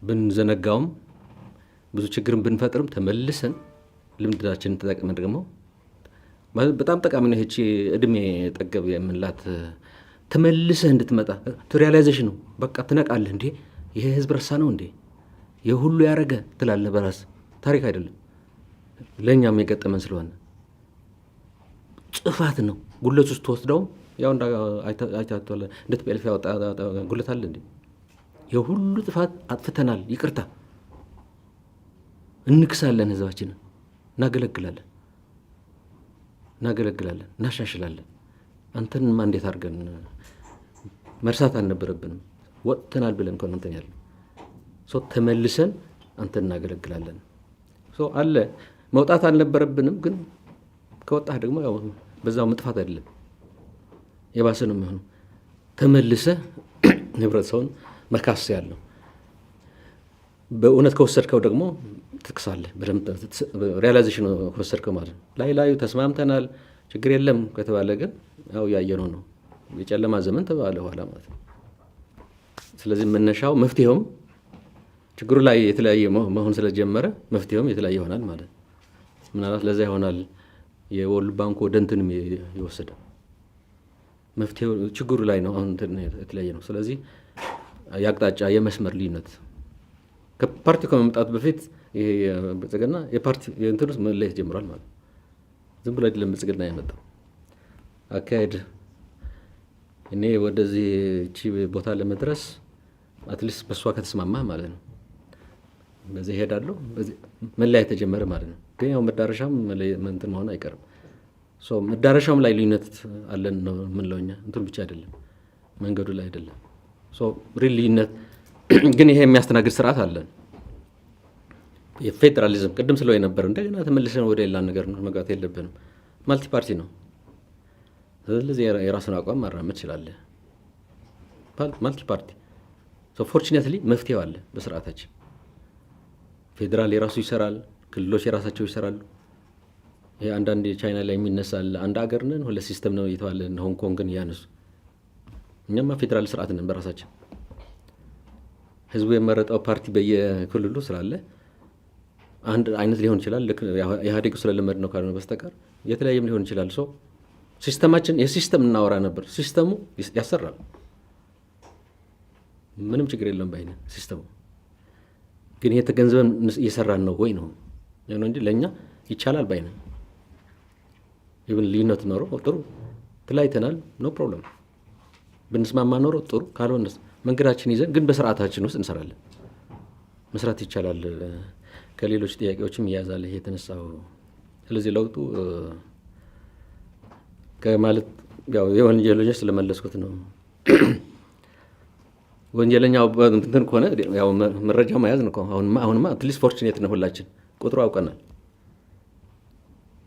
ብንዘነጋውም ብዙ ችግርን ብንፈጥርም ተመልሰን ልምዳችንን ተጠቅመን ደግሞ በጣም ጠቃሚ ነው። ይህቺ እድሜ ጠገብ የምንላት ተመልሰህ እንድትመጣ ሪያላይዜሽን ነው። በቃ ትነቃለህ። እንዴ ይሄ ህዝብ ረሳ ነው እንዴ ይህ ሁሉ ያደረገ ትላለህ። በራስ ታሪክ አይደለም ለእኛም የገጠመን ስለሆነ ጥፋት ነው። ጉለት ውስጥ ተወስደው ያው አይታችኋል እንደ ቲፒኤልኤፍ ያወጣ ጉለት አለ እንዴ? የሁሉ ጥፋት አጥፍተናል፣ ይቅርታ እንክሳለን፣ ህዝባችንን እናገለግላለን፣ እናሻሽላለን። አንተንማ እንዴት አድርገን መርሳት አልነበረብንም። ወጥተናል ብለን ከሆነ እንትን ያለ ሰው ተመልሰን አንተን እናገለግላለን። አለ መውጣት አልነበረብንም፣ ግን ከወጣህ ደግሞ ያው በዛው መጥፋት አይደለም የባሰ ነው የሚሆነው። ተመልሰህ ህብረተሰቡን መካስ ያለው በእውነት ከወሰድከው ደግሞ ትክሳለህ። ሪያላይዜሽን ከወሰድከው ማለት ነው። ላዩ ተስማምተናል ችግር የለም ከተባለ ግን ያው ያየነው ነው የጨለማ ዘመን ተባለ ኋላ ማለት ነው። ስለዚህ መነሻው መፍትሄውም ችግሩ ላይ የተለያየ መሆን ስለጀመረ መፍትሄውም የተለያየ ይሆናል ማለት ነው። ምናልባት ለዛ ይሆናል የወርልድ ባንክ ወደ እንትንም የወሰደ መፍትሄው ችግሩ ላይ ነው። አሁን የተለያየ ነው። ስለዚህ የአቅጣጫ የመስመር ልዩነት ከፓርቲው ከመምጣት በፊት ይሄ ብልጽግና የፓርቲ የእንትን ውስጥ መለየት ጀምሯል ማለት ነው። ዝም ብሎ አይደለም ብልጽግና የመጣው አካሄድ። እኔ ወደዚህ እቺ ቦታ ለመድረስ አትሊስት በሷ ከተስማማ ማለት ነው በዚህ እሄዳለሁ፣ በዚህ መለያየት ተጀመረ ማለት ነው። ግን ያው መዳረሻም እንትን መሆን አይቀርም። መዳረሻውም ላይ ልዩነት አለን ነው የምንለው እኛ። እንትን ብቻ አይደለም መንገዱ ላይ አይደለም። ሪል ልዩነት ግን ይሄ የሚያስተናግድ ስርዓት አለን። የፌዴራሊዝም ቅድም ስለው የነበር እንደገና ተመልሰን ወደ ሌላ ነገር መግባት የለብንም። ማልቲ ፓርቲ ነው። ስለዚህ የራሱን አቋም ማራመድ ይችላል ማልቲ ፓርቲ። ፎርቹኔትሊ መፍትሄው አለ በስርዓታችን። ፌዴራል የራሱ ይሰራል፣ ክልሎች የራሳቸው ይሰራሉ። ይሄ አንዳንድ ቻይና ላይ የሚነሳል አንድ ሀገር ነን ሁለት ሲስተም ነው እየተባለ ሆንግ ኮንግን እያነሱ፣ እኛማ ፌዴራል ስርዓት ነን በራሳችን። ህዝቡ የመረጠው ፓርቲ በየክልሉ ስላለ አንድ አይነት ሊሆን ይችላል። ኢህአዴግ ስለለመድ ነው ካልሆነ በስተቀር የተለያየም ሊሆን ይችላል። ሲስተማችን የሲስተም እናወራ ነበር። ሲስተሙ ያሰራል፣ ምንም ችግር የለም ባይነ ሲስተሙ። ግን ይሄ ተገንዝበን እየሰራን ነው ወይ ነው እንጂ ለእኛ ይቻላል ባይነ። ይብን ልዩነት ኖሮ ጥሩ ተለያይተናል፣ ኖ ፕሮብለም። ብንስማማ ኖሮ ጥሩ፣ ካልሆነ መንገዳችን ይዘን ግን በስርዓታችን ውስጥ እንሰራለን። መስራት ይቻላል። ከሌሎች ጥያቄዎችም ይያዛል ይሄ የተነሳው። ስለዚህ ለውጡ ከማለት ያው የወንጀለኞች ስለመለስኩት ነው። ወንጀለኛው እንትን ከሆነ ያው መረጃ መያዝ ነው። አሁንማ አትሊስት ፎርቹኔት ነው፣ ሁላችን ቁጥሩ አውቀናል።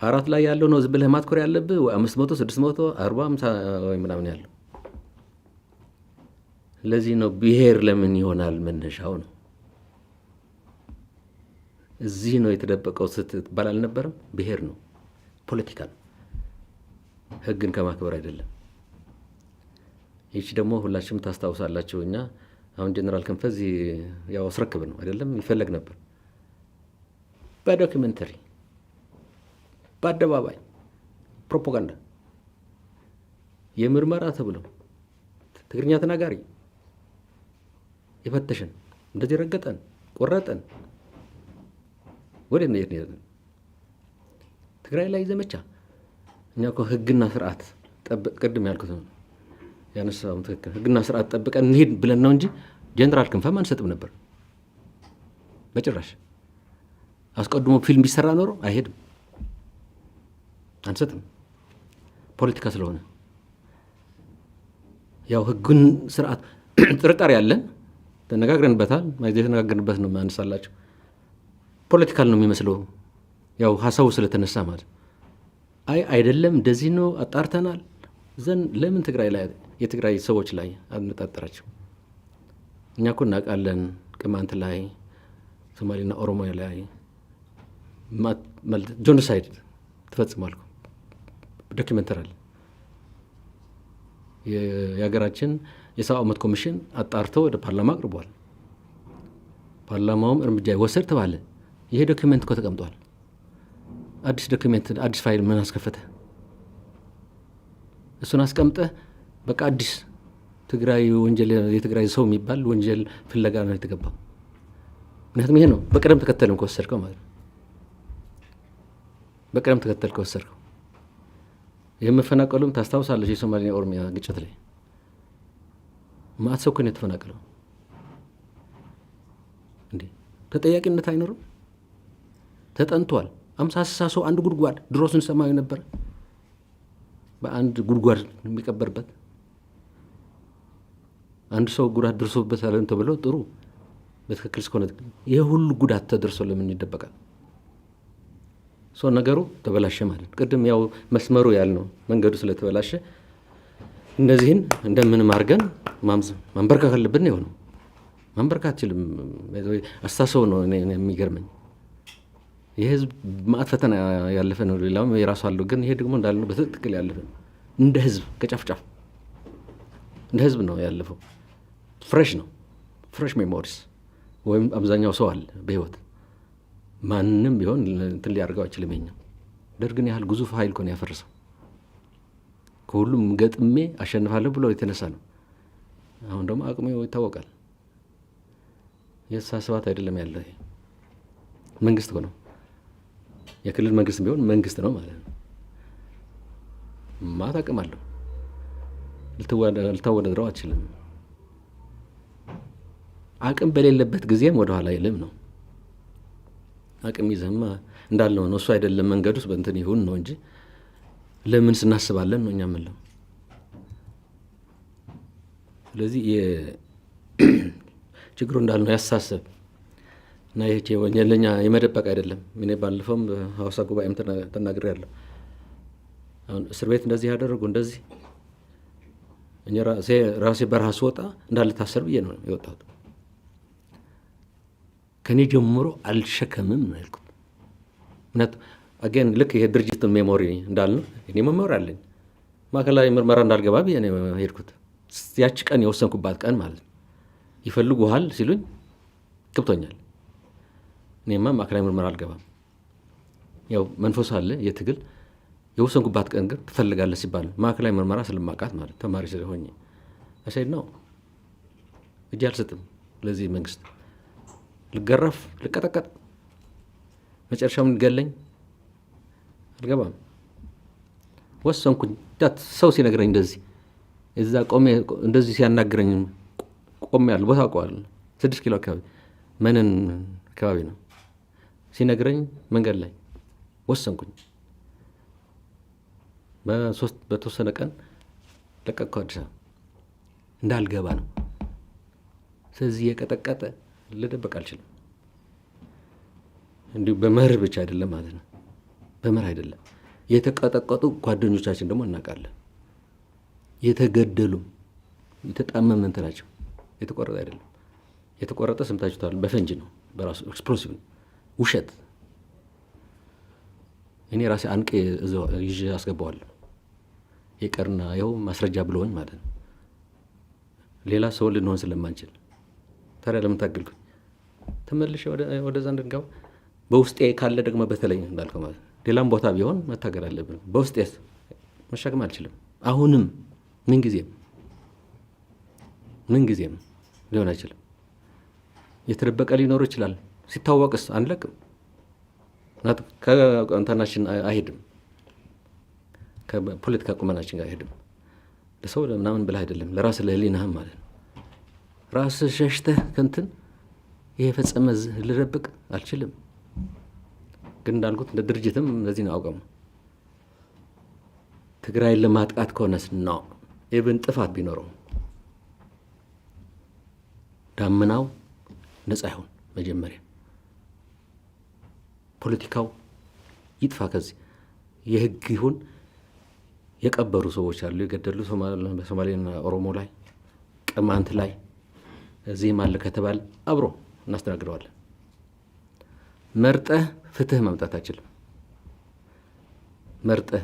4 ላይ ያለው ነው ዝም ብለህ ማትኮር ያለብህ 500 600 40 50 ወይ ምናምን ያለው። ለዚህ ነው ብሔር ለምን ይሆናል መነሻው ነው። እዚህ ነው የተደበቀው ስትባል አልነበረም? ብሔር ነው፣ ፖለቲካ ነው፣ ህግን ከማክበር አይደለም። ይቺ ደግሞ ሁላችሁም ታስታውሳላችሁ። እኛ አሁን ጀነራል ክንፈ እዚህ ያው አስረክብ ነው አይደለም ይፈለግ ነበር። በዶክመንተሪ በአደባባይ ፕሮፓጋንዳ የምርመራ ተብሎ ትግርኛ ተናጋሪ የፈተሸን እንደዚህ ረገጠን ቆረጠን። ወዴት ነው ትግራይ ላይ ዘመቻ? እኛ እኮ ህግና ስርዓት ቅድም ያልኩት ነው ያነሳው ትክክል። ህግና ስርዓት ጠብቀን እንሂድ ብለን ነው እንጂ ጀነራል ክንፈም አንሰጥም ነበር በጭራሽ። አስቀድሞ ፊልም ቢሰራ ኖሮ አይሄድም፣ አንሰጥም። ፖለቲካ ስለሆነ ያው ህግን ስርዓት ጥርጣሬ ያለን ተነጋግረንበታል። ማይዘ ተነጋግረንበት ነው ማንሳላችሁ። ፖለቲካል ነው የሚመስለው ያው ሀሳቡ ስለተነሳ ማለት አይደለም። እንደዚህ ነው አጣርተናል ዘን ለምን ትግራይ ላይ የትግራይ ሰዎች ላይ አንጣጣራቸው? እኛ እኮ እናውቃለን ቅማንት ላይ ሶማሌና ኦሮሞ ላይ ጆኖሳይድ ተፈጽሟል። ዶክመንተሪ የሀገራችን የሰብአዊ መብት ኮሚሽን አጣርተው ወደ ፓርላማ አቅርቧል። ፓርላማውም እርምጃ ይወሰድ ተባለ። ይሄ ዶክመንት እኮ ተቀምጧል። አዲስ ዶክመንት አዲስ ፋይል ምን አስከፈተ? እሱን አስቀምጠህ በቃ አዲስ ትግራይ ወንጀል የትግራይ ሰው የሚባል ወንጀል ፍለጋ ነው የተገባው። ምክንያቱም ይሄ ነው በቅደም ተከተልም ከወሰድከው ማለት ነው። በቅደም ተከተል ከወሰድከው የመፈናቀሉም ታስታውሳለች። የሶማሊያ ኦሮሚያ ግጭት ላይ ማአት ሰው እኮ ነው የተፈናቀለው። እንዴ ተጠያቂነት አይኖርም? ተጠንቷል። 50 ሰው አንድ ጉድጓድ ድሮ ስንሰማው ነበር፣ በአንድ ጉድጓድ የሚቀበርበት አንድ ሰው ጉዳት ደርሶበት አለን ተብሎ ጥሩ በትክክል እስከሆነ ይሄ ሁሉ ጉዳት ተደርሶ ለምን ይደበቃል? ሰው ነገሩ ተበላሸ ማለት ቅድም ያው መስመሩ ያልነው መንገዱ ስለተበላሸ እነዚህን እንደምንም አድርገን ማንበርከክ አለብን። ይሆነው ማንበርከክ አትችልም። አስተሳሰቡ ነው የሚገርመኝ። የህዝብ ማዕት ፈተና ያለፈ ነው። ሌላውም የራሱ አለው፣ ግን ይሄ ደግሞ እንዳልነው በትክክል ያለፈ ነው። እንደ ህዝብ ከጫፍጫፍ እንደ ህዝብ ነው ያለፈው። ፍሬሽ ነው፣ ፍሬሽ ሜሞሪስ ወይም አብዛኛው ሰው አለ በህይወት ማንም ቢሆን እንትን ሊያደርገው አይችልም። ይኸኛው ደርግን ያህል ግዙፍ ኃይል እኮ ነው ያፈረሰው። ከሁሉም ገጥሜ አሸንፋለሁ ብሎ የተነሳ ነው። አሁን ደግሞ አቅሙ ይታወቃል። የሳስባት አይደለም ያለው መንግስት እኮ ነው። የክልል መንግስት ቢሆን መንግስት ነው ማለት ነው። ማት አቅም አለው። ልታወዳድረው አትችልም። አቅም በሌለበት ጊዜም ወደኋላ አይልም ነው። አቅም ይዘህማ እንዳልነው ነው። እሱ አይደለም መንገዱስ በእንትን ይሁን ነው እንጂ ለምን ስናስባለን ነው እኛ የምንለው። ስለዚህ ችግሩ እንዳልነው ያሳሰብ እና ይሄ ወንጀለኛ የመደበቅ አይደለም። እኔ ባለፈውም ሐዋሳ ጉባኤም ተናግሬያለሁ። አሁን እስር ቤት እንደዚህ ያደረጉ እንደዚህ እኔ ራሴ በረሃ ስወጣ እንዳለ ታሰር ብዬ ነው የወጣሁት። ከኔ ጀምሮ አልሸከምም ነው ያልኩት። ምክንያቱም አገን ልክ ይሄ ድርጅት ሜሞሪ እንዳልነው እኔ ሜሞሪ አለኝ። ማዕከላዊ ምርመራ እንዳልገባ ብዬ ነው ሄድኩት። ያቺ ቀን የወሰንኩባት ቀን ማለት ነው። ይፈልጉሃል ሲሉኝ ገብቶኛል። እኔማ ማዕከላዊ ምርመራ አልገባም። ያው መንፈሱ አለ የትግል የወሰንኩባት ቀን ግን ትፈልጋለህ ሲባል ማዕከላዊ ምርመራ ስለማውቃት ማለት ተማሪ ስለሆኜ አሰይድ ነው እጅ አልሰጥም ለዚህ መንግስት። ልገረፍ ልቀጠቀጥ መጨረሻውን ልገለኝ አልገባም። ወሰንኩኝ። ሰው ሲነግረኝ እንደዚህ እዛ ቆሜ እንደዚህ ሲያናግረኝ ቆሜ ያለ ቦታ አውቀዋለሁ። 6 ኪሎ አካባቢ መነን አካባቢ ነው ሲነግረኝ መንገድ ላይ ወሰንኩኝ። በተወሰነ ቀን ለቀቅኩ። አዲስ አበባ እንዳልገባ ነው። ስለዚህ የቀጠቀጠ ልደበቅ አልችልም። እንዲሁ በመርህ ብቻ አይደለም ማለት ነው። በመርህ አይደለም። የተቀጠቀጡ ጓደኞቻችን ደግሞ እናውቃለን። የተገደሉ የተጣመመ እንትናቸው የተቆረጠ አይደለም። የተቆረጠ ሰምታችኋል። በፈንጅ ነው፣ በራሱ ኤክስፕሎሲቭ ነው፣ ውሸት። እኔ ራሴ አንቄ ይዤ አስገባዋለሁ። ይቀርና ይኸው ማስረጃ ብለውኝ ማለት ነው። ሌላ ሰው ልንሆን ስለማንችል ታዲያ ለምን ታገልኩኝ? ተመልሼ ወደዛ እንድንገባ በውስጤ ካለ ደግሞ በተለይ እንዳልከው ማለት ሌላም ቦታ ቢሆን መታገል አለብን። በውስጤስ መሻገም አልችልም። አሁንም ምንጊዜም ሊሆን አይችልም። የተደበቀ ሊኖር ይችላል። ሲታወቅስ አንለቅም። ከእንትናችን አይሄድም፣ ከፖለቲካ ቁመናችን ጋር አይሄድም። ለሰው ለምናምን ብለህ አይደለም፣ ለራስ ለህሊናህም ማለት ነው። ራስህ ሸሽተህ ከንትን ይሄ ፈጸመ ልደብቅ አልችልም። ግን እንዳልኩት እንደ ድርጅትም እንደዚህ ነው አውቀሙ። ትግራይን ለማጥቃት ከሆነስ ነው ኢብን ጥፋት ቢኖረው ዳመናው ነፃ ይሁን። መጀመሪያ ፖለቲካው ይጥፋ። ከዚህ የህግ ይሁን። የቀበሩ ሰዎች አሉ፣ የገደሉ በሶማሌና ኦሮሞ ላይ ቅማንት ላይ እዚህም አለ ከተባለ አብሮ እናስተናግደዋለን። መርጠህ ፍትህ ማምጣት አይችልም። መርጠህ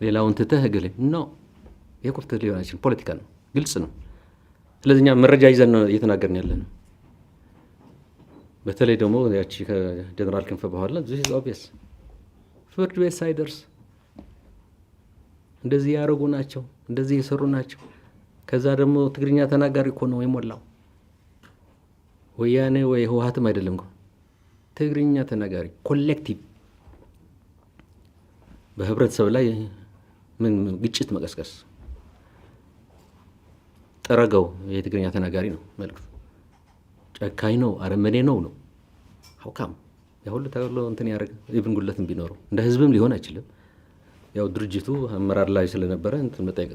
ሌላውን ትተህ እገሌ ነው የቁፍት ሊሆን አይችልም። ፖለቲካ ነው፣ ግልጽ ነው። ስለዚህ እኛ መረጃ ይዘን ነው እየተናገርን ያለ ነው። በተለይ ደግሞ ያቺ ከጀነራል ክንፈ በኋላ ዚስ ኢዝ ኦብቪየስ ፍርድ ቤት ሳይደርስ እንደዚህ ያደረጉ ናቸው፣ እንደዚህ የሰሩ ናቸው። ከዛ ደግሞ ትግርኛ ተናጋሪ እኮ ነው የሞላው። ወያኔ ወይ ህወሓትም አይደለም እኮ ትግርኛ ተናጋሪ ኮሌክቲቭ በህብረተሰብ ላይ ምን ግጭት መቀስቀስ ጠረገው የትግርኛ ተናጋሪ ነው መልክቱ። ጨካኝ ነው፣ አረመኔ ነው። ሀውካም ያሁሉ ተብሎ እንትን ያደረገ ኢቭን ጉለትም ቢኖረው እንደ ህዝብም ሊሆን አይችልም። ያው ድርጅቱ አመራር ላይ ስለነበረ እንትን መጠየቅ